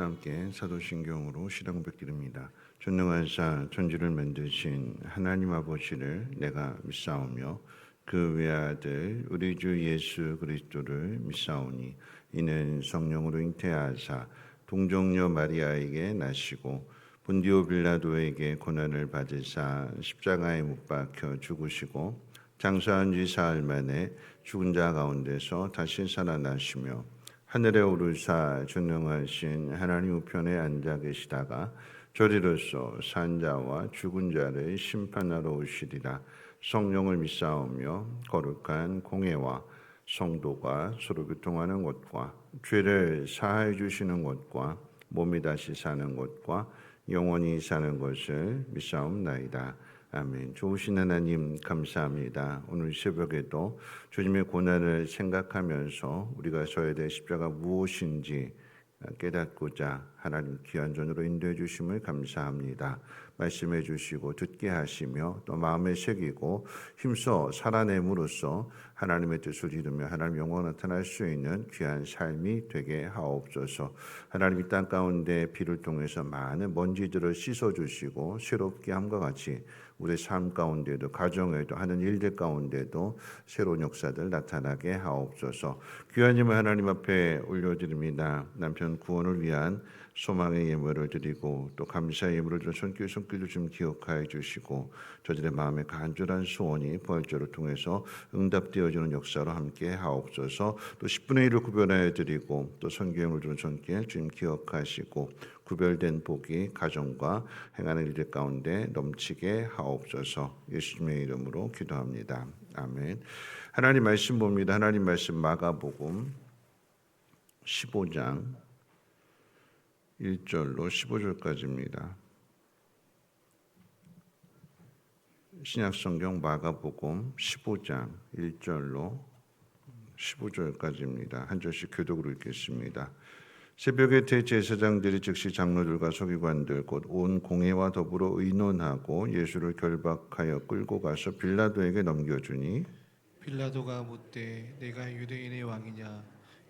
함께 사도신경으로 시작 뵙기입니다. 전능하사 천지를 만드신 하나님 아버지를 내가 믿사오며 그 외아들 우리 주 예수 그리스도를 믿사오니 이는 성령으로 잉태하사 동정녀 마리아에게 나시고 본디오 빌라도에게 고난을 받으사 십자가에 못 박혀 죽으시고 장사한 지 사흘 만에 죽은 자 가운데서 다시 살아나시며 하늘에 오르사 전능하신 하나님 우편에 앉아 계시다가 저리로서 산자와 죽은 자를 심판하러 오시리라. 성령을 믿사오며 거룩한 공회와 성도가 서로 교통하는 것과 죄를 사하여 주시는 것과 몸이 다시 사는 것과 영원히 사는 것을 믿사옵나이다. 아멘. 좋으신 하나님 감사합니다. 오늘 새벽에도 주님의 고난을 생각하면서 우리가 져야 될 십자가 무엇인지 깨닫고자 하나님 귀한 전으로 인도해 주심을 감사합니다. 말씀해 주시고 듣게 하시며 또 마음에 새기고 힘써 살아냄으로써 하나님의 뜻을 이루며 하나님 영광 나타날 수 있는 귀한 삶이 되게 하옵소서. 하나님 이 땅 가운데 비를 통해서 많은 먼지들을 씻어주시고 새롭게 함과 같이 우리 삶 가운데도 가정에도 하는 일들 가운데도 새로운 역사들 나타나게 하옵소서. 귀한 힘을 하나님 앞에 올려드립니다. 남편 구원을 위한 소망의 예물을 드리고 또 감사의 예물을 드려 손길도 좀 기억하여 주시고 저들의 마음에 간절한 소원이 부활절을 통해서 응답되어지는 역사로 함께 하옵소서. 또 10분의 1을 구별하여 드리고 또 선교행을 주는 손길 주님 기억하시고 구별된 복이 가정과 행하는 일들 가운데 넘치게 하옵소서. 예수님의 이름으로 기도합니다. 아멘. 하나님 말씀 봅니다. 하나님 말씀 마가복음 15장 1절로 15절까지입니다. 신약성경 마가복음 15장 1절로 15절까지입니다. 한 절씩 교독으로 읽겠습니다. 새벽에 대제사장들이 즉시 장로들과 서기관들 곧 온 공회와 더불어 의논하고 예수를 결박하여 끌고 가서 빌라도에게 넘겨주니 빌라도가 묻되 내가 유대인의 왕이냐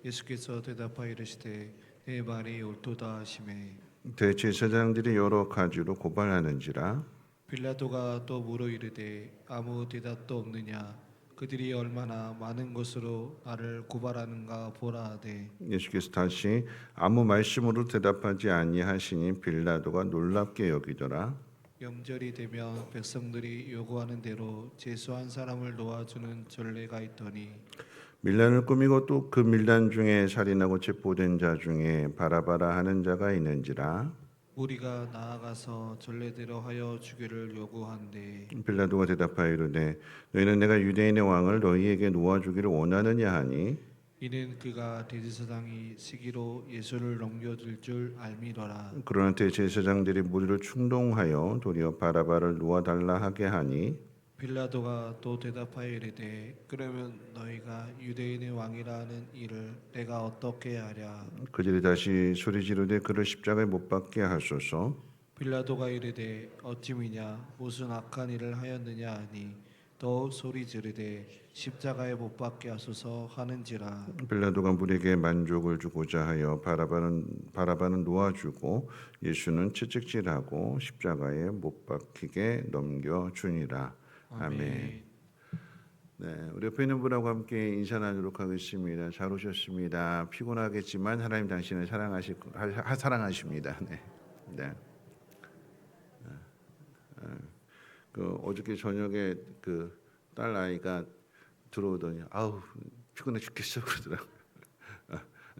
예수께서 대답하여 이르시되 내 말이 옳도다 하시매 대제사장들이 여러 가지로 고발하는지라 빌라도가 또 물어 이르되 아무 대답도 없느냐 그들이 얼마나 많은 것으로 나를 고발하는가 보라 하되 예수께서 다시 아무 말씀으로 대답하지 아니하시니 빌라도가 놀랍게 여기더라. 명절이 되면 백성들이 요구하는 대로 제수한 사람을 놓아주는 전례가 있더니 밀란을 꾸미고 또 그 밀란 중에 살인하고 체포된 자 중에 바라바라 하는 자가 있는지라. 우리가 나아가서 전례대로 하여 주기를 요구한대 빌라도가 대답하여 이르되 너희는 내가 유대인의 왕을 너희에게 놓아주기를 원하느냐 하니 이는 그가 대제사장이 시기로 예수를 넘겨줄 줄 알미러라. 그러나 대제사장들이 무리를 충동하여 도리어 바라바를 놓아달라 하게 하니 빌라도가 또 대답하여 이르되 그러면 너희가 유대인의 왕이라 하는 이를 내가 어떻게 하랴. 그들이 다시 소리 지르되 그를 십자가에 못 박게 하소서. 빌라도가 이르되 어찌미냐 무슨 악한 일을 하였느냐 하니 또 소리 지르되 십자가에 못 박게 하소서 하는지라. 빌라도가 무리에게 만족을 주고자 하여 바라바는 놓아주고 예수는 채찍질하고 십자가에 못 박히게 넘겨주니라. 아멘. 네, 우리 옆에 있는 분하고 함께 인사 나누도록 하겠습니다. 잘 오셨습니다. 피곤하겠지만 하나님 당신을 사랑하십니다. 네, 네. 어저께 저녁에 그 딸 아이가 들어오더니 아우 피곤해 죽겠어 그러더라고요.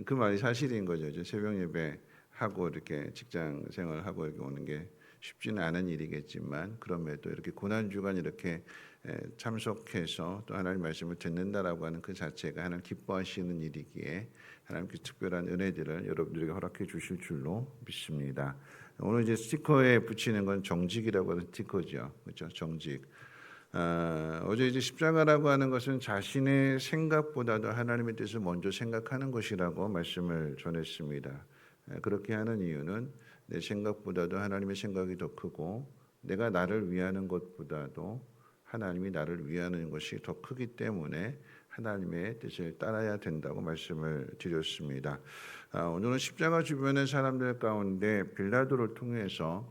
그 말이 사실인 거죠. 새벽 예배 하고 이렇게 직장 생활하고 이렇게 오는 게 쉽지는 않은 일이겠지만 그럼에도 이렇게 고난 주간 이렇게 참석해서 또 하나님 말씀을 듣는다라고 하는 그 자체가 하나님 기뻐하시는 일이기에 하나님께 특별한 은혜들을 여러분들에게 허락해 주실 줄로 믿습니다. 오늘 이제 스티커에 붙이는 건 정직이라고 하는 스티커죠, 그렇죠? 정직. 어제 이제 십자가라고 하는 것은 자신의 생각보다도 하나님의 뜻을 먼저 생각하는 것이라고 말씀을 전했습니다. 그렇게 하는 이유는 내 생각보다도 하나님의 생각이 더 크고 내가 나를 위하는 것보다도 하나님이 나를 위하는 것이 더 크기 때문에 하나님의 뜻을 따라야 된다고 말씀을 드렸습니다. 오늘은 십자가 주변의 사람들 가운데 빌라도를 통해서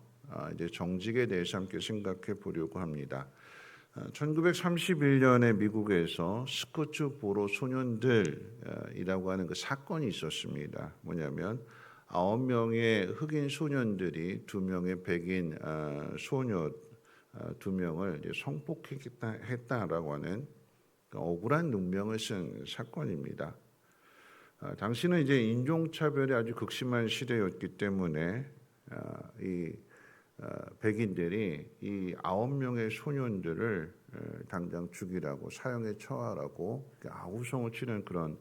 이제 정직에 대해서 함께 생각해 보려고 합니다. 1931년에 미국에서 스코츠보로 소년들이라고 하는 그 사건이 있었습니다. 뭐냐면 9명의 흑인 소년들이 2명의 백인 소녀 2명을 성폭행했다라고 하는 억울한 누명을 쓴 사건입니다. 당시는 이제 인종차별이 아주 극심한 시대였기 때문에 이 백인들이 이 9명의 소년들을 당장 죽이라고 사형에 처하라고 아우성을 치는 그런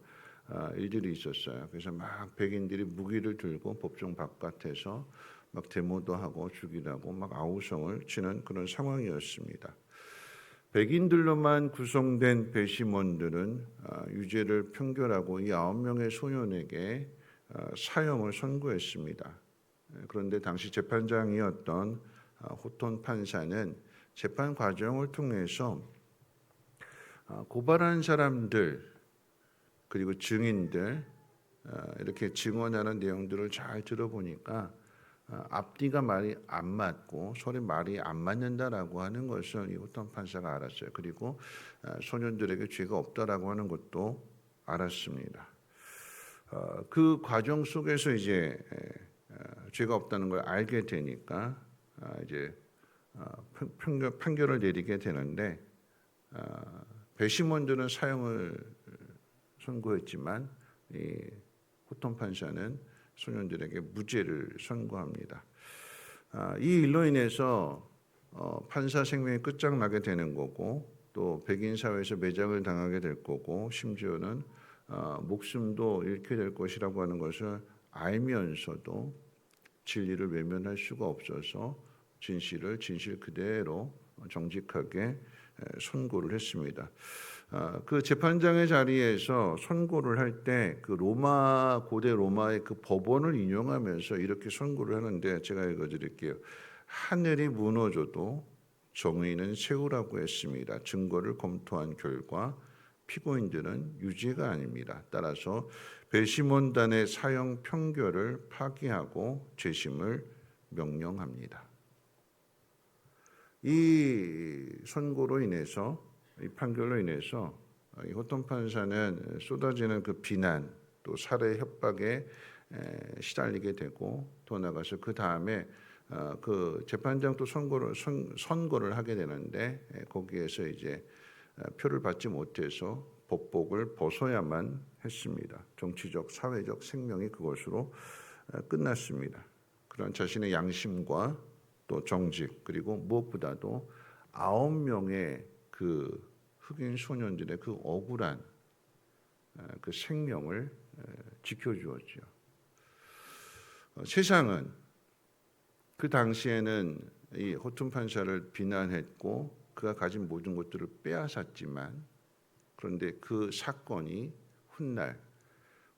일들이 있었어요. 그래서 막 백인들이 무기를 들고 법정 바깥에서 막 데모도 하고 죽이라고 막 아우성을 치는 그런 상황이었습니다. 백인들로만 구성된 배심원들은 유죄를 판결하고 이 9명의 소년에게 사형을 선고했습니다. 그런데 당시 재판장이었던 호톤 판사는 재판 과정을 통해서 고발한 사람들 그리고 증인들 이렇게 증언하는 내용들을 잘 들어보니까 앞뒤가 말이 안 맞고 서로 말이 안 맞는다라고 하는 것을 이 호톤 판사가 알았어요. 그리고 소년들에게 죄가 없다라고 하는 것도 알았습니다. 그 과정 속에서 이제 죄가 없다는 걸 알게 되니까 이제 판결을 내리게 되는데 배심원들은 사형을 선고했지만 이 호톤 판사는 소년들에게 무죄를 선고합니다. 이 일로 인해서 판사 생명이 끝장나게 되는 거고 또 백인 사회에서 매장을 당하게 될 거고 심지어는 목숨도 잃게 될 것이라고 하는 것을 알면서도 진리를 외면할 수가 없어서 진실을 진실 그대로 정직하게 선고를 했습니다. 그 재판장의 자리에서 선고를 할 때 그 고대 로마의 그 법원을 인용하면서 이렇게 선고를 하는데 제가 읽어드릴게요. 하늘이 무너져도 정의는 세우라고 했습니다. 증거를 검토한 결과 피고인들은 유죄가 아닙니다. 따라서 배심원단의 사형 판결을 파기하고 재심을 명령합니다. 이 선고로 인해서 이 판결로 인해서 이 호톤 판사는 쏟아지는 그 비난 또 살해 협박에 시달리게 되고 더 나가서 그 다음에 그 재판장 또 선고를 하게 되는데 거기에서 이제 표를 받지 못해서 법복을 벗어야만 했습니다. 정치적, 사회적 생명이 그것으로 끝났습니다. 그런 자신의 양심과 또 정직 그리고 무엇보다도 9명의 그 흑인 소년들의 그 억울한 그 생명을 지켜주었죠. 세상은 그 당시에는 이 호톤 판사를 비난했고 그가 가진 모든 것들을 빼앗았지만 그런데 그 사건이 훗날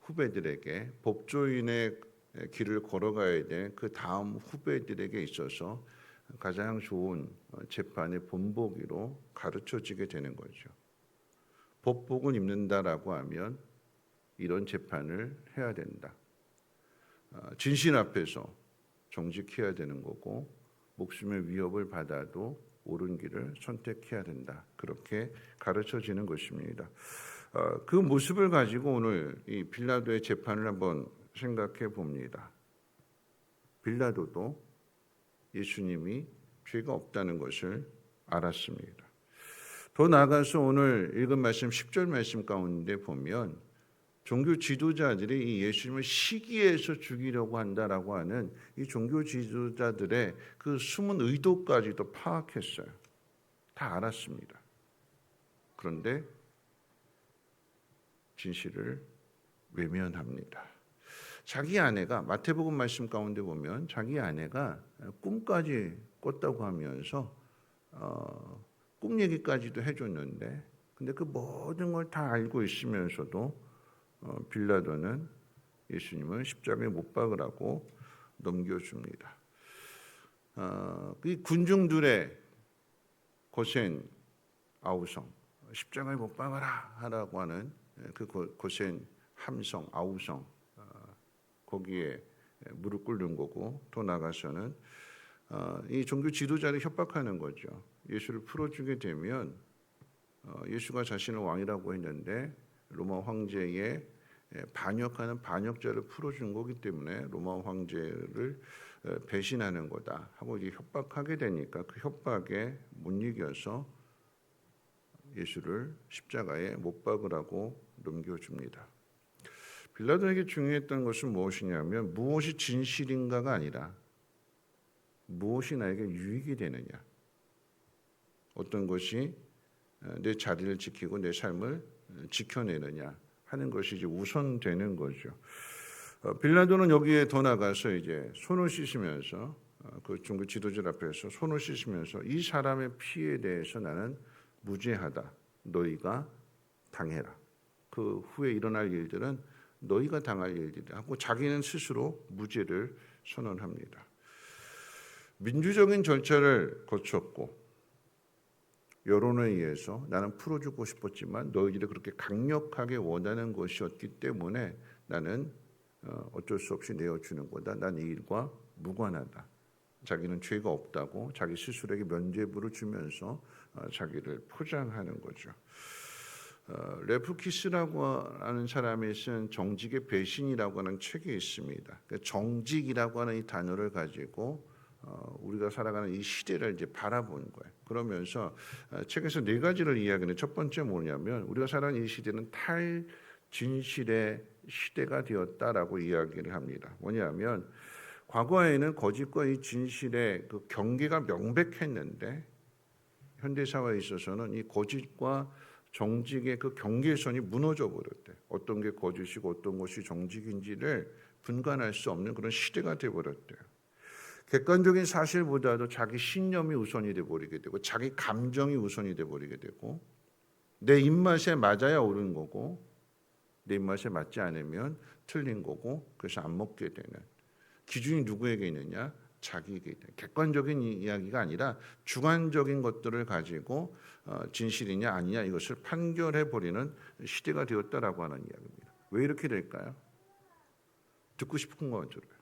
후배들에게 법조인의 길을 걸어가야 될 그 다음 후배들에게 있어서 가장 좋은 재판의 본보기로 가르쳐지게 되는 거죠. 법복을 입는다라고 하면 이런 재판을 해야 된다. 진실 앞에서 정직해야 되는 거고 목숨의 위협을 받아도 옳은 길을 선택해야 된다. 그렇게 가르쳐지는 것입니다. 그 모습을 가지고 오늘 이 빌라도의 재판을 한번 생각해 봅니다. 빌라도도 예수님이 죄가 없다는 것을 알았습니다. 더 나아가서 오늘 읽은 말씀 10절 말씀 가운데 보면 종교 지도자들이 이 예수님을 시기해서 죽이려고 한다라고 하는 이 종교 지도자들의 그 숨은 의도까지도 파악했어요. 다 알았습니다. 그런데 진실을 외면합니다. 자기 아내가 마태복음 말씀 가운데 보면 자기 아내가 꿈까지 꿨다고 하면서 꿈 얘기까지도 해줬는데 근데 그 모든 걸 다 알고 있으면서도 빌라도는 예수님을 십자가에 못 박으라고 넘겨줍니다. 이 군중들의 거센 아우성 십자가에 못 박아라 하라고 하는 그 고센 함성, 아우성 거기에 무릎 꿇는 거고, 또 나가서는 이 종교 지도자를 협박하는 거죠. 예수를 풀어주게 되면 예수가 자신을 왕이라고 했는데 로마 황제의 반역하는 반역자를 풀어준 거기 때문에 로마 황제를 배신하는 거다 하고 이제 협박하게 되니까 그 협박에 못 이겨서 예수를 십자가에 못 박으라고 넘겨줍니다. 빌라도에게 중요했던 것은 무엇이냐면 무엇이 진실인가가 아니라 무엇이 나에게 유익이 되느냐, 어떤 것이 내 자리를 지키고 내 삶을 지켜내느냐 하는 것이 이제 우선되는 거죠. 빌라도는 여기에 더 나가서 이제 손을 씻으면서 그 종교 지도자 앞에서 손을 씻으면서 이 사람의 피에 대해서 나는 무죄하다. 너희가 당해라. 그 후에 일어날 일들은 너희가 당할 일이다 하고 자기는 스스로 무죄를 선언합니다. 민주적인 절차를 거쳤고 여론에 의해서 나는 풀어주고 싶었지만 너희들이 그렇게 강력하게 원하는 것이었기 때문에 나는 어쩔 수 없이 내어주는 거다. 난 이 일과 무관하다. 자기는 죄가 없다고 자기 스스로에게 면죄부를 주면서 자기를 포장하는 거죠. 레프키스라고 하는 사람이 쓴 정직의 배신이라고 하는 책이 있습니다. 정직이라고 하는 이 단어를 가지고 우리가 살아가는 이 시대를 이제 바라본 거예요. 그러면서 책에서 네 가지를 이야기하는, 첫 번째 뭐냐면 우리가 살아가는 이 시대는 탈진실의 시대가 되었다라고 이야기를 합니다. 뭐냐면 과거에는 거짓과 이 진실의 그 경계가 명백했는데 현대 사회에 있어서는 이 거짓과 정직의 그 경계선이 무너져 버렸대. 어떤 게 거짓이고 어떤 것이 정직인지를 분간할 수 없는 그런 시대가 되어 버렸대요. 객관적인 사실보다도 자기 신념이 우선이 돼 버리게 되고 자기 감정이 우선이 돼 버리게 되고 내 입맛에 맞아야 옳은 거고 내 입맛에 맞지 않으면 틀린 거고, 그래서 안 먹게 되는 기준이 누구에게 있느냐? 자기에게 있다. 객관적인 이야기가 아니라 주관적인 것들을 가지고 진실이냐 아니냐 이것을 판결해 버리는 시대가 되었다라고 하는 이야기입니다. 왜 이렇게 될까요? 듣고 싶은 건 들어요.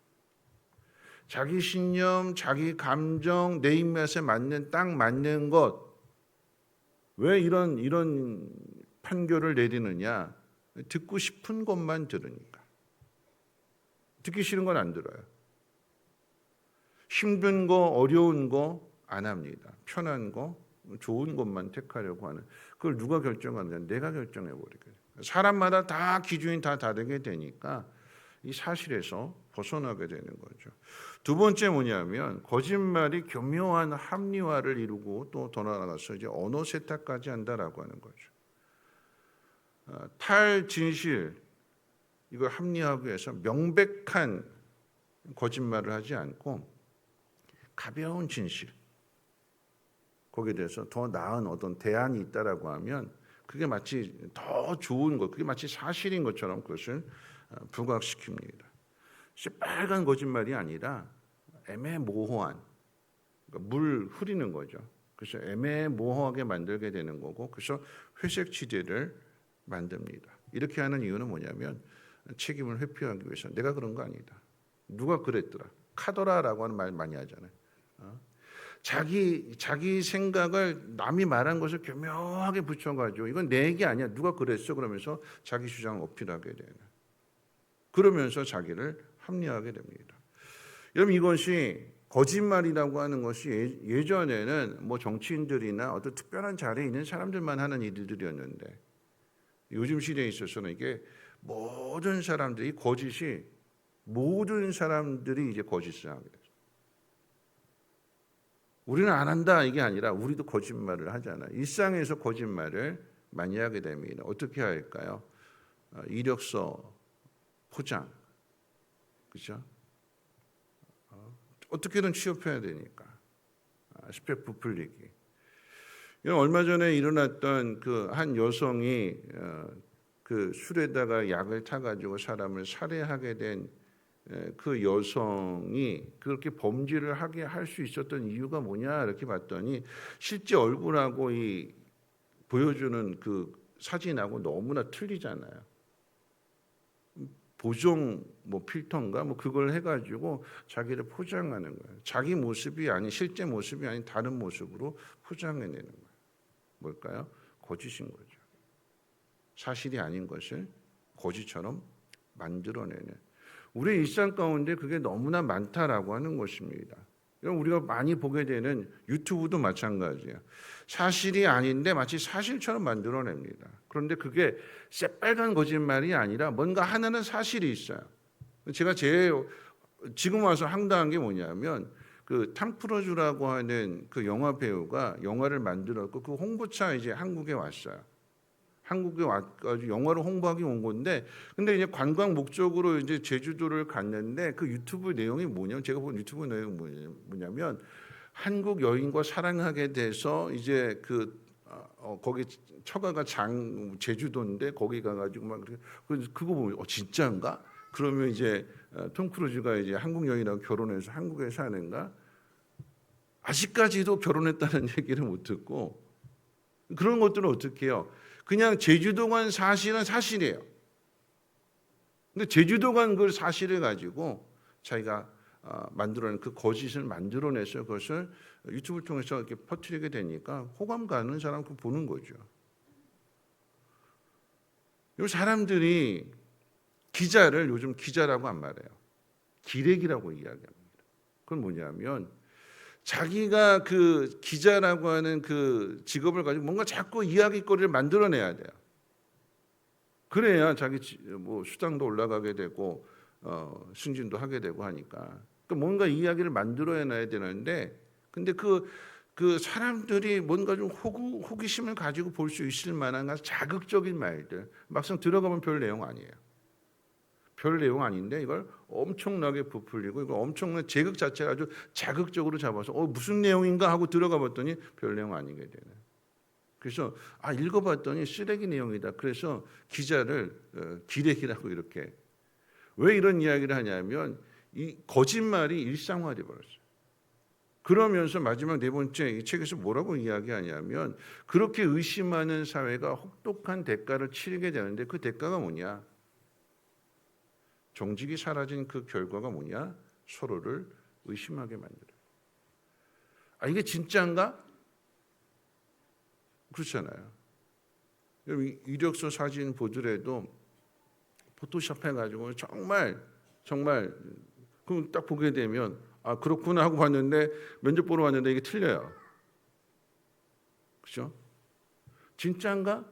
자기 신념, 자기 감정, 내 입맛에 맞는 딱 맞는 것, 왜 이런 판결을 내리느냐? 듣고 싶은 것만 들으니까. 듣기 싫은 건 안 들어요. 힘든 거, 어려운 거 안 합니다. 편한 거, 좋은 것만 택하려고 하는, 그걸 누가 결정하느냐? 내가 결정해 버리게. 사람마다 다 기준이 다 다르게 되니까 이 사실에서 벗어나게 되는 거죠. 두 번째 뭐냐면 거짓말이 교묘한 합리화를 이루고 또 더 나아가서 이제 언어 세탁까지 한다라고 하는 거죠. 탈진실 이걸 합리화하기 위해서 명백한 거짓말을 하지 않고 가벼운 진실, 거기에 대해서 더 나은 어떤 대안이 있다라고 하면 그게 마치 더 좋은 것, 그게 마치 사실인 것처럼 그것을 부각시킵니다. 빨간 거짓말이 아니라 애매모호한, 그러니까 물 흐리는 거죠. 그래서 애매모호하게 만들게 되는 거고, 그래서 회색 지대를 만듭니다. 이렇게 하는 이유는 뭐냐면 책임을 회피하기 위해서. 내가 그런 거 아니다. 누가 그랬더라. 카더라라고 하는 말 많이 하잖아요. 자기 생각을 남이 말한 것을 교묘하게 붙여가지고 이건 내 얘기 아니야. 누가 그랬어? 그러면서 자기 주장을 어필하게 되는. 그러면서 자기를 합리화하게 됩니다. 여러분, 이것이 거짓말이라고 하는 것이 예전에는 뭐 정치인들이나 어떤 특별한 자리에 있는 사람들만 하는 일들이었는데 요즘 시대에 있어서는 이게 모든 사람들이 거짓이 모든 사람들이 이제 거짓을 하게 돼요. 우리는 안 한다 이게 아니라 우리도 거짓말을 하잖아요. 일상에서 거짓말을 많이 하게 됩니다. 어떻게 할까요? 이력서 포장, 그렇죠? 어떻게든 취업해야 되니까 스펙 부풀리기. 얼마 전에 일어났던 그 한 여성이 그 술에다가 약을 타가지고 사람을 살해하게 된 그 여성이 그렇게 범죄를 하게 할 수 있었던 이유가 뭐냐 이렇게 봤더니 실제 얼굴하고 이 보여주는 그 사진하고 너무나 틀리잖아요. 보정 필터인가 그걸 해가지고 자기를 포장하는 거예요. 자기 모습이 아닌, 실제 모습이 아닌 다른 모습으로 포장해내는 거예요. 뭘까요? 거짓인 거죠. 사실이 아닌 것을 거짓처럼 만들어내는, 우리 일상 가운데 그게 너무나 많다라고 하는 것입니다. 우리가 많이 보게 되는 유튜브도 마찬가지예요. 사실이 아닌데 마치 사실처럼 만들어냅니다. 그런데 그게 새빨간 거짓말이 아니라 뭔가 하나는 사실이 있어요. 제가 지금 와서 황당한 게 뭐냐면, 그 탐 크루즈라고 하는 그 영화 배우가 영화를 만들었고 그 홍보차 이제 한국에 왔어요. 한국에 와가지고 영화를 홍보하기 온 건데, 근데 이제 관광 목적으로 이제 제주도를 갔는데 그 유튜브 내용이 뭐냐면, 제가 본 유튜브 내용이 뭐냐면, 한국 여인과 사랑하게 돼서 이제 거기 처가가 제주도인데 거기 가가지고 막 그거 보면 진짜인가? 그러면 이제 톰 크루즈가 이제 한국 여인하고 결혼해서 한국에 사는가? 아직까지도 결혼했다는 얘기를 못 듣고, 그런 것들은 어떻게 해요? 그냥 제주도 간 사실은 사실이에요. 근데 제주도 간 그 사실을 가지고 자기가 만들어낸 그 거짓을 만들어내서 그것을 유튜브를 통해서 이렇게 퍼뜨리게 되니까 호감 가는 사람 그 보는 거죠. 이 사람들이 기자를 요즘 기자라고 안 말해요. 기레기라고 이야기합니다. 그건 뭐냐면, 자기가 그 기자라고 하는 그 직업을 가지고 뭔가 자꾸 이야기거리를 만들어내야 돼요. 그래야 자기 수당도 올라가게 되고 승진도 하게 되고 하니까. 그러니까 뭔가 이야기를 만들어내야 되는데, 근데 그 사람들이 뭔가 좀 호기심을 가지고 볼 수 있을 만한 자극적인 말들, 막상 들어가면 별 내용 아니에요. 별 내용 아닌데 이걸 엄청나게 부풀리고, 이걸 엄청난 제극 자체를 아주 자극적으로 잡아서 무슨 내용인가 하고 들어가 봤더니 별 내용 아니게 되는. 그래서 읽어봤더니 쓰레기 내용이다. 그래서 기자를 기레기라고 이렇게. 왜 이런 이야기를 하냐면, 이 거짓말이 일상화돼 버렸어요. 그러면서 마지막 네 번째 이 책에서 뭐라고 이야기하냐면, 그렇게 의심하는 사회가 혹독한 대가를 치르게 되는데, 그 대가가 뭐냐? 정직이 사라진 그 결과가 뭐냐? 서로를 의심하게 만들어요. 이게 진짜인가? 그렇잖아요. 이력서 사진 보더라도 포토샵 해가지고 정말 그럼 딱 보게 되면 그렇구나 하고 봤는데, 면접 보러 왔는데 이게 틀려요. 그렇죠? 진짜인가?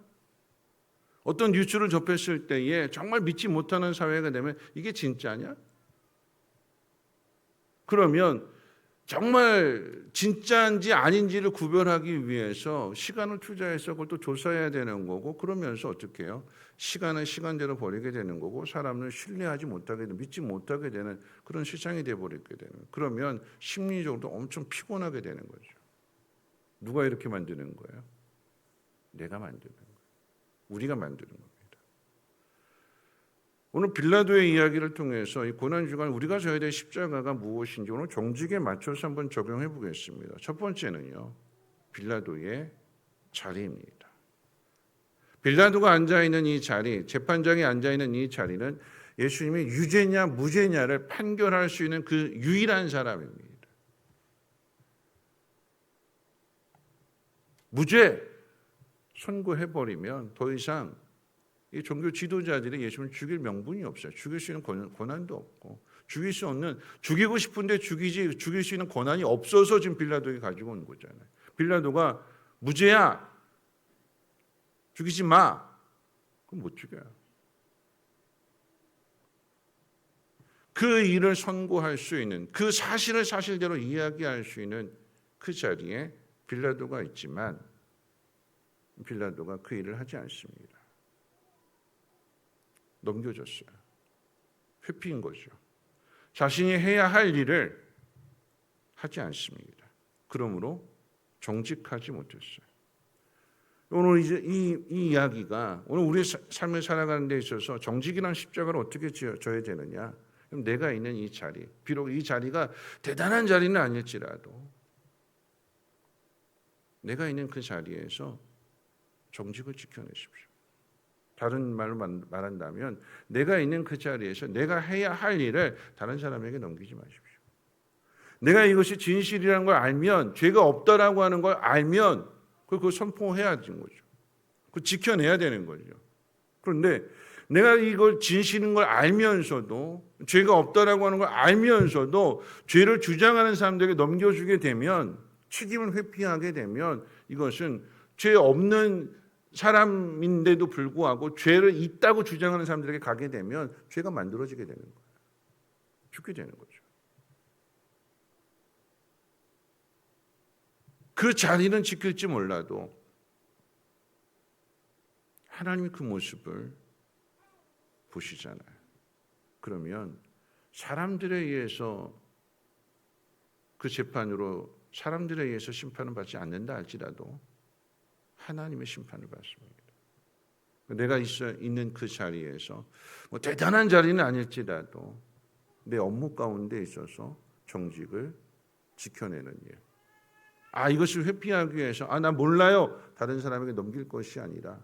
어떤 뉴스를 접했을 때에 정말 믿지 못하는 사회가 되면 이게 진짜냐? 그러면 정말 진짜인지 아닌지를 구별하기 위해서 시간을 투자해서 그걸 또 조사해야 되는 거고, 그러면서 어떻게 해요? 시간은 시간대로 버리게 되는 거고, 사람을 신뢰하지 못하게 되는, 믿지 못하게 되는 그런 세상이 되어버리게 되는. 그러면 심리적으로도 엄청 피곤하게 되는 거죠. 누가 이렇게 만드는 거예요? 내가 만드는 거예요. 우리가 만드는 겁니다. 오늘 빌라도의 이야기를 통해서 이 고난주간 우리가 져야 될 십자가가 무엇인지 오늘 정직에 맞춰서 한번 적용해 보겠습니다. 첫 번째는요, 빌라도의 자리입니다. 빌라도가 앉아있는 이 자리, 재판장이 앉아있는 이 자리는 예수님이 유죄냐 무죄냐를 판결할 수 있는 그 유일한 사람입니다. 무죄 선고해버리면 더 이상 이 종교 지도자들이 예수님을 죽일 명분이 없어요. 죽일 수 있는 권한도 없고, 죽이고 싶은데 죽일 수 있는 권한이 없어서 지금 빌라도에게 가지고 온 거잖아요. 빌라도가 무죄야, 죽이지 마, 그럼 못 죽여요. 그 일을 선고할 수 있는, 그 사실을 사실대로 이야기할 수 있는 그 자리에 빌라도가 있지만, 빌라도가 그 일을 하지 않습니다. 넘겨줬어요. 회피인 거죠. 자신이 해야 할 일을 하지 않습니다. 그러므로 정직하지 못했어요. 오늘 이제 이 이야기가 오늘 우리의 삶을 살아가는 데 있어서 정직이라는 십자가를 어떻게 져야 되느냐? 그럼 내가 있는 이 자리, 비록 이 자리가 대단한 자리는 아닐지라도 내가 있는 그 자리에서 정직을 지켜내십시오. 다른 말로 말한다면 내가 있는 그 자리에서 내가 해야 할 일을 다른 사람에게 넘기지 마십시오. 내가 이것이 진실이라는 걸 알면, 죄가 없다라고 하는 걸 알면 그걸 선포해야 되는 거죠. 그걸 지켜내야 되는 거죠. 그런데 내가 이걸 진실인 걸 알면서도, 죄가 없다라고 하는 걸 알면서도 죄를 주장하는 사람들에게 넘겨주게 되면, 책임을 회피하게 되면 이것은 죄 없는 사람인데도 불구하고 죄를 있다고 주장하는 사람들에게 가게 되면 죄가 만들어지게 되는 거예요. 죽게 되는 거죠. 그 자리는 지킬지 몰라도 하나님이 그 모습을 보시잖아요. 그러면 사람들에 의해서 그 재판으로 사람들에 의해서 심판을 받지 않는다 할지라도 하나님의 심판을 받습니다. 내가 있는 그 자리에서 뭐 대단한 자리는 아닐지라도 내 업무 가운데 있어서 정직을 지켜내는 일. 이것을 회피하기 위해서 나 몰라요. 다른 사람에게 넘길 것이 아니라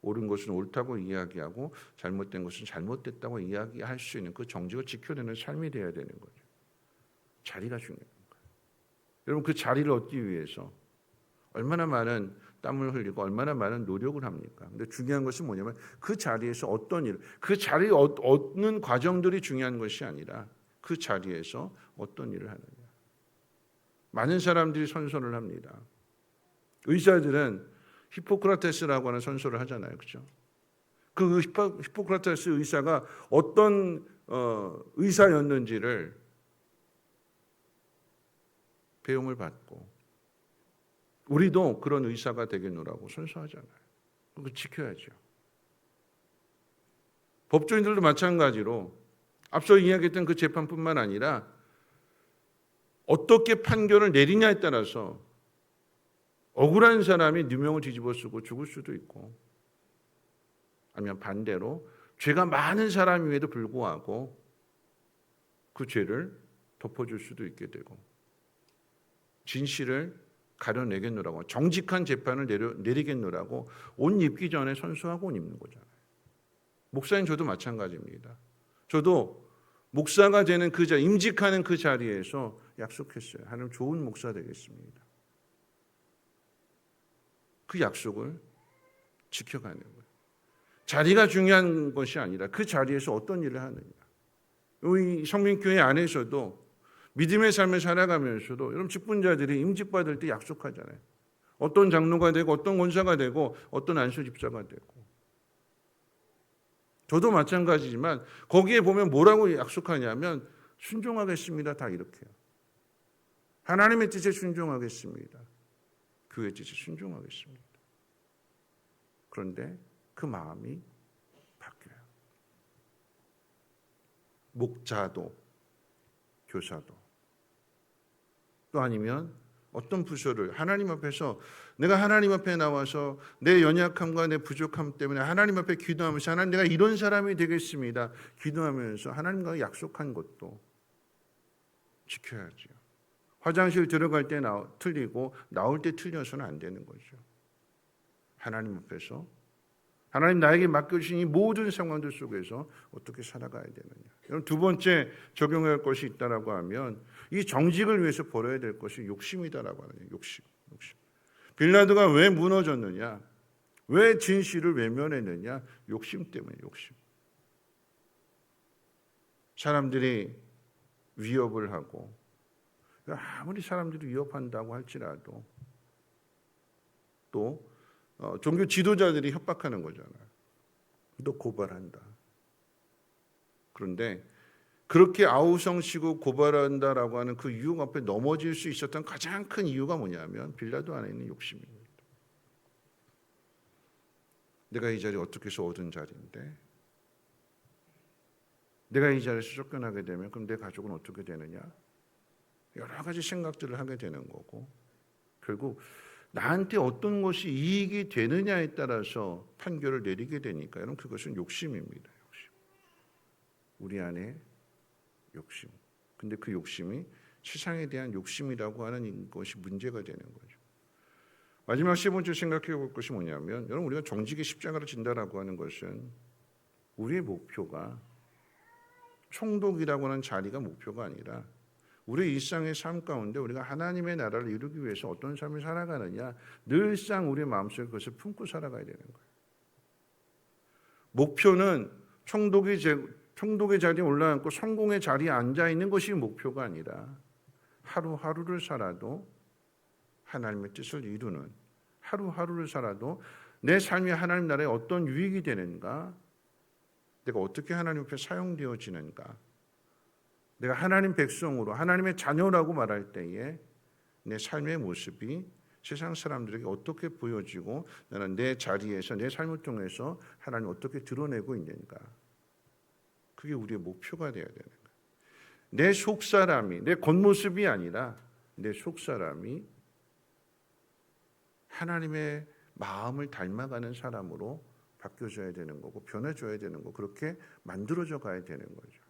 옳은 것은 옳다고 이야기하고 잘못된 것은 잘못됐다고 이야기할 수 있는 그 정직을 지켜내는 삶이 되어야 되는 거죠. 자리가 중요한 거예요. 여러분 그 자리를 얻기 위해서 얼마나 많은 땀을 흘리고 얼마나 많은 노력을 합니까? 근데 중요한 것은 뭐냐면 그 자리에서 어떤 일, 그 자리를 얻는 과정들이 중요한 것이 아니라 그 자리에서 어떤 일을 하느냐. 많은 사람들이 선서를 합니다. 의사들은 히포크라테스라고 하는 선서를 하잖아요. 그렇죠? 그 히포크라테스 의사가 어떤 의사였는지를 배움을 받고 우리도 그런 의사가 되겠노라고 선서하잖아요. 그거 지켜야죠. 법조인들도 마찬가지로 앞서 이야기했던 그 재판뿐만 아니라 어떻게 판결을 내리냐에 따라서 억울한 사람이 누명을 뒤집어 쓰고 죽을 수도 있고 아니면 반대로 죄가 많은 사람임에도 불구하고 그 죄를 덮어줄 수도 있게 되고 진실을 가려내겠노라고 정직한 재판을 내리겠노라고 옷 입기 전에 선서하고 옷 입는 거잖아요. 목사님 저도 마찬가지입니다. 저도 목사가 되는 그 자리, 임직하는 그 자리에서 약속했어요. 하나님 좋은 목사 되겠습니다. 그 약속을 지켜가는 거예요. 자리가 중요한 것이 아니라 그 자리에서 어떤 일을 하느냐. 우리 성민교회 안에서도 믿음의 삶을 살아가면서도 여러분 직분자들이 임직받을 때 약속하잖아요. 어떤 장로가 되고 어떤 권사가 되고 어떤 안수 집사가 되고 저도 마찬가지지만 거기에 보면 뭐라고 약속하냐면 순종하겠습니다. 다 이렇게요. 하나님의 뜻에 순종하겠습니다. 교회 뜻에 순종하겠습니다. 그런데 그 마음이 바뀌어요. 목자도 교사도 또 아니면 어떤 부서를 하나님 앞에서 내가 하나님 앞에 나와서 내 연약함과 내 부족함 때문에 하나님 앞에 기도하면서 하나님 내가 이런 사람이 되겠습니다. 기도하면서 하나님과 약속한 것도 지켜야죠. 화장실 들어갈 때 틀리고 나올 때 틀려서는 안 되는 거죠. 하나님 앞에서 하나님 나에게 맡겨주신 이 모든 상황들 속에서 어떻게 살아가야 되느냐. 여러분 두 번째 적용할 것이 있다라고 하면 이 정직을 위해서 버려야 될 것이 욕심이다라고 하는 욕심. 빌라도가 왜 무너졌느냐? 왜 진실을 외면했느냐? 욕심 때문에 욕심. 사람들이 위협을 하고 아무리 사람들이 위협한다고 할지라도 또 종교 지도자들이 협박하는 거잖아요. 너 고발한다. 그런데 그렇게 아우성치고 고발한다라고 하는 그 유혹 앞에 넘어질 수 있었던 가장 큰 이유가 뭐냐면 빌라도 안에 있는 욕심입니다. 내가 이 자리 어떻게 해서 얻은 자리인데 내가 이 자리에서 쫓겨나게 되면 그럼 내 가족은 어떻게 되느냐? 여러 가지 생각들을 하게 되는 거고 결국 나한테 어떤 것이 이익이 되느냐에 따라서 판결을 내리게 되니까 여러분 그것은 욕심입니다. 욕심. 우리 안에 욕심. 근데 그 욕심이 세상에 대한 욕심이라고 하는 것이 문제가 되는 거죠. 마지막 세 번째 생각해 볼 것이 뭐냐면, 여러분, 우리가 정직의 십자가를 진다라고 하는 것은 우리의 목표가 총독이라고 하는 자리가 목표가 아니라 우리의 일상의 삶 가운데 우리가 하나님의 나라를 이루기 위해서 어떤 삶을 살아가느냐, 늘상 우리의 마음속에 그것을 품고 살아가야 되는 거예요. 목표는 총독의 자리에 올라앉고 성공의 자리에 앉아있는 것이 목표가 아니라 하루하루를 살아도 하나님의 뜻을 이루는, 하루하루를 살아도 내 삶이 하나님 나라에 어떤 유익이 되는가, 내가 어떻게 하나님 앞에 사용되어지는가, 내가 하나님 백성으로 하나님의 자녀라고 말할 때에 내 삶의 모습이 세상 사람들에게 어떻게 보여지고 나는 내 자리에서 내 삶을 통해서 하나님을 어떻게 드러내고 있는가, 그게 우리의 목표가 되어야 되는 거예요. 내 속사람이, 내 겉모습이 아니라 내 속사람이 하나님의 마음을 닮아가는 사람으로 바뀌어져야 되는 거고 변해져야 되는 거, 그렇게 만들어져 가야 되는 거죠.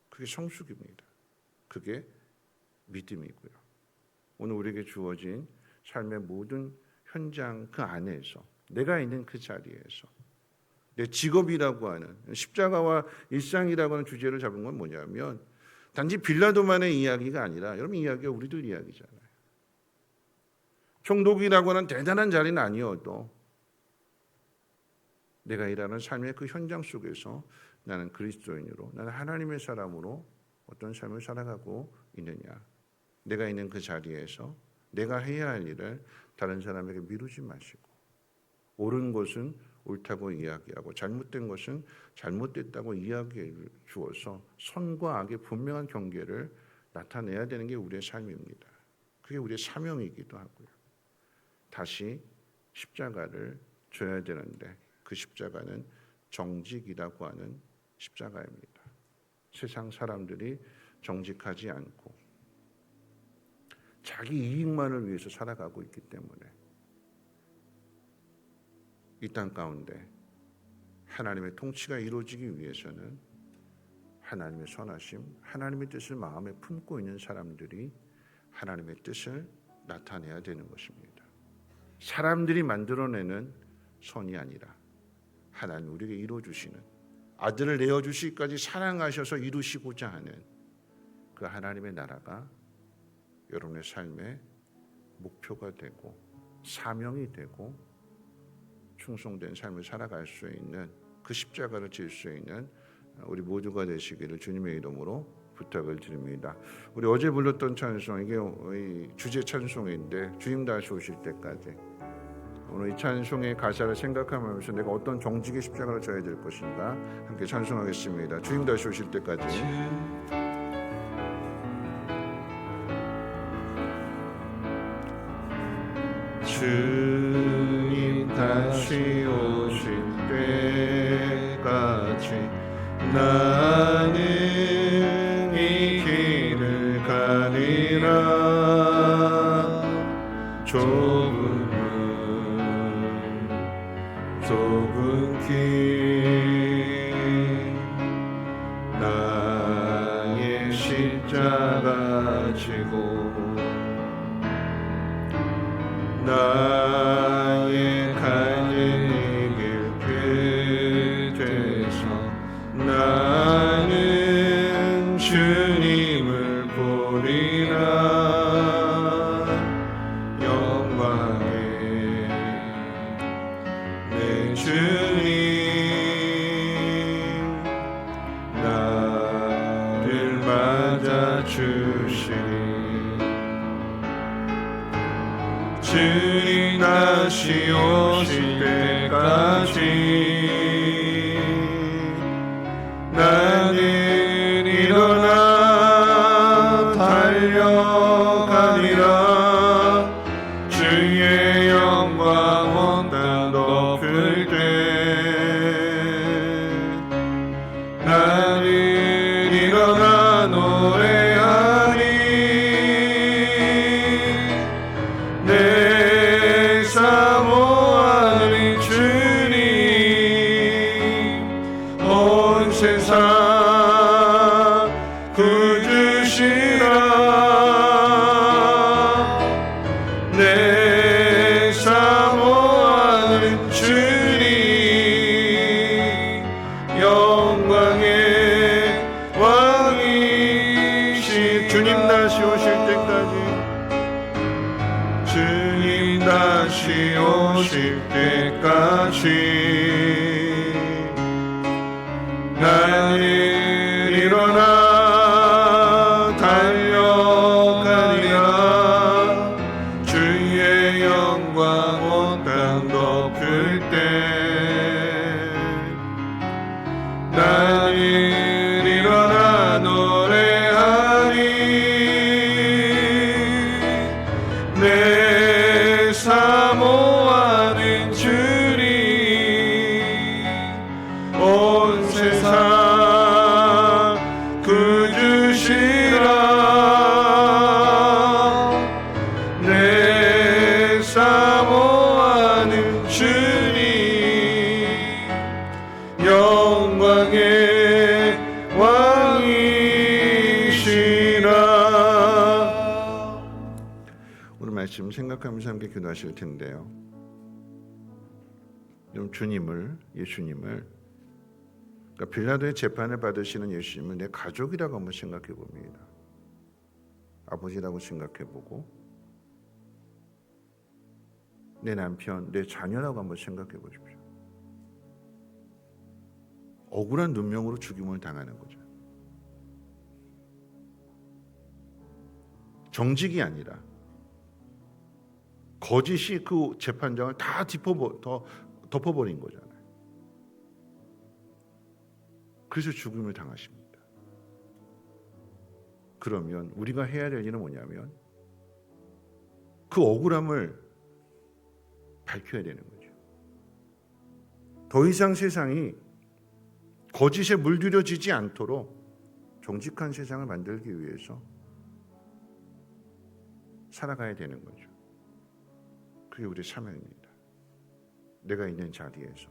그게 성숙입니다. 그게 믿음이고요. 오늘 우리에게 주어진 삶의 모든 현장 그 안에서, 내가 있는 그 자리에서 내 직업이라고 하는 십자가와 일상이라고 하는 주제를 잡은 건 뭐냐면, 단지 빌라도만의 이야기가 아니라 여러분 이야기가 우리들 이야기잖아요. 총독이라고 하는 대단한 자리는 아니어도 내가 일하는 삶의 그 현장 속에서 나는 그리스도인으로, 나는 하나님의 사람으로 어떤 삶을 살아가고 있느냐, 내가 있는 그 자리에서 내가 해야 할 일을 다른 사람에게 미루지 마시고, 옳은 것은 옳다고 이야기하고 잘못된 것은 잘못됐다고 이야기해 주어서 선과 악의 분명한 경계를 나타내야 되는 게 우리의 삶입니다. 그게 우리의 사명이기도 하고요. 다시 십자가를 져야 되는데 그 십자가는 정직이라고 하는 십자가입니다. 세상 사람들이 정직하지 않고 자기 이익만을 위해서 살아가고 있기 때문에 이 땅 가운데 하나님의 통치가 이루어지기 위해서는 하나님의 선하심, 하나님의 뜻을 마음에 품고 있는 사람들이 하나님의 뜻을 나타내야 되는 것입니다. 사람들이 만들어내는 선이 아니라 하나님 우리에게 이루어주시는, 아들을 내어주시기까지 사랑하셔서 이루시고자 하는 그 하나님의 나라가 여러분의 삶의 목표가 되고 사명이 되고 충성된 삶을 살아갈 수 있는, 그 십자가를 질 수 있는 우리 모두가 되시기를 주님의 이름으로 부탁을 드립니다. 우리 어제 불렀던 찬송, 이게 주제 찬송인데 주님 다시 오실 때까지, 오늘 이 찬송의 가사를 생각하면서 내가 어떤 정직의 십자가를 져야 될 것인가 함께 찬송하겠습니다. 주님 다시 오실 때까지. 주님 다시 오실 때까지 나는 이 길을 가리라. 좁은 길 나의 십자가 지고 나의 가는 길 끝에서 나는 주님을 보리라. 영광의 내 주님 나를 맞아주시니 주님 다시 오실 때까지 나는 일어나 달려가리라. 주의 영광 온 땅 덮을 때 나는 일어나 노래하리. 내 사모하는 주님 온 세상 주님 다시 오실 때까지 나는 일어나 달려가리라. 주의 영광 온 땅 덮을 때 나는 일어나 노래하리. 내 사모하는 주님 온 세상 구주시라. 내 사모하는 주님 영광의 왕이시라. 오늘 말씀 생각하면서 함께 기도하실 텐데요. 주님을, 예수님을, 그러니까 빌라도의 재판을 받으시는 예수님을 내 가족이라고 한번 생각해 봅니다. 아버지라고 생각해 보고 내 남편, 내 자녀라고 한번 생각해 보십시오. 억울한 눈명으로 죽임을 당하는 거죠. 정직이 아니라 거짓이 그 재판장을 다 덮어버린 거잖아요. 그래서 죽임을 당하십니다. 그러면 우리가 해야 될 일은 뭐냐면 그 억울함을 밝혀야 되는 거죠. 더 이상 세상이 거짓에 물들여지지 않도록 정직한 세상을 만들기 위해서 살아가야 되는 거죠. 그게 우리의 사명입니다. 내가 있는 자리에서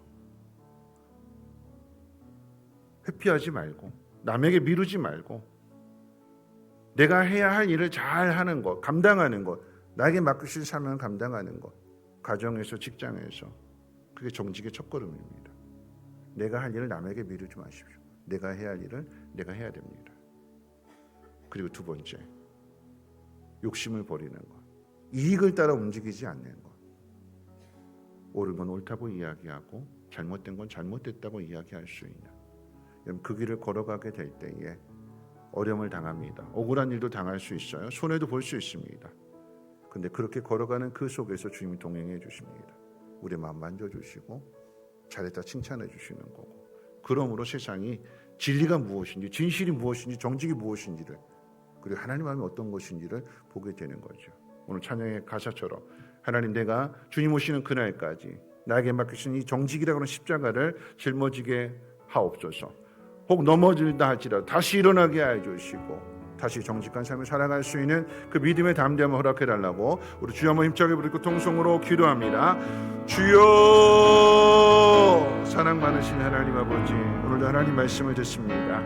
회피하지 말고 남에게 미루지 말고 내가 해야 할 일을 잘 하는 것, 감당하는 것, 나에게 맡기신 사명을 감당하는 것, 가정에서 직장에서 그게 정직의 첫걸음입니다. 내가 할 일을 남에게 미루지 마십시오. 내가 해야 할 일을 내가 해야 됩니다. 그리고 두 번째, 욕심을 버리는 것, 이익을 따라 움직이지 않는 것. 옳은 건 옳다고 이야기하고 잘못된 건 잘못됐다고 이야기할 수 있는 그 길을 걸어가게 될 때에 어려움을 당합니다. 억울한 일도 당할 수 있어요. 손해도 볼 수 있습니다. 근데 그렇게 걸어가는 그 속에서 주님이 동행해 주십니다. 우리 마음 만져주시고 잘했다 칭찬해 주시는 거고, 그러므로 세상이 진리가 무엇인지, 진실이 무엇인지, 정직이 무엇인지를, 그리고 하나님 마음이 어떤 것인지를 보게 되는 거죠. 오늘 찬양의 가사처럼 하나님, 내가 주님 오시는 그날까지 나에게 맡기신 이 정직이라고 하는 십자가를 짊어지게 하옵소서. 혹 넘어질다 할지라도 다시 일어나게 해주시고 다시 정직한 삶을 살아갈 수 있는 그 믿음의 담대함을 허락해달라고 우리 주여 한번 힘차게 부르고 통성으로 기도합니다. 주여, 사랑 많으신 하나님 아버지, 오늘도 하나님 말씀을 듣습니다.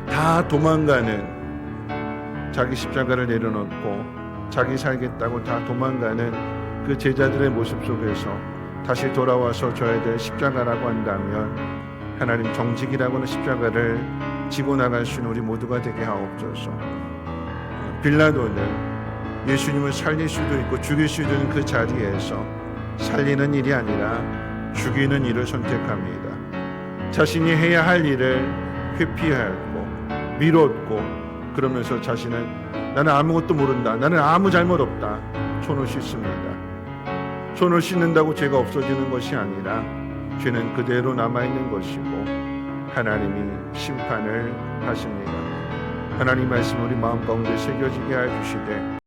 다 도망가는, 자기 십자가를 내려놓고 자기 살겠다고 다 도망가는 그 제자들의 모습 속에서 다시 돌아와서 져야 될 십자가라고 한다면 하나님, 정직이라고 하는 십자가를 지고 나갈 수 있는 우리 모두가 되게 하옵소서. 빌라도는 예수님을 살릴 수도 있고 죽일 수도 있는 그 자리에서 살리는 일이 아니라 죽이는 일을 선택합니다. 자신이 해야 할 일을 회피하였고 미뤘고, 그러면서 자신은 나는 아무것도 모른다, 나는 아무 잘못 없다, 손을 씻습니다. 손을 씻는다고 죄가 없어지는 것이 아니라 죄는 그대로 남아있는 것이고 하나님이 심판을 하십니다. 하나님 말씀 우리 마음 가운데 새겨지게 해주시되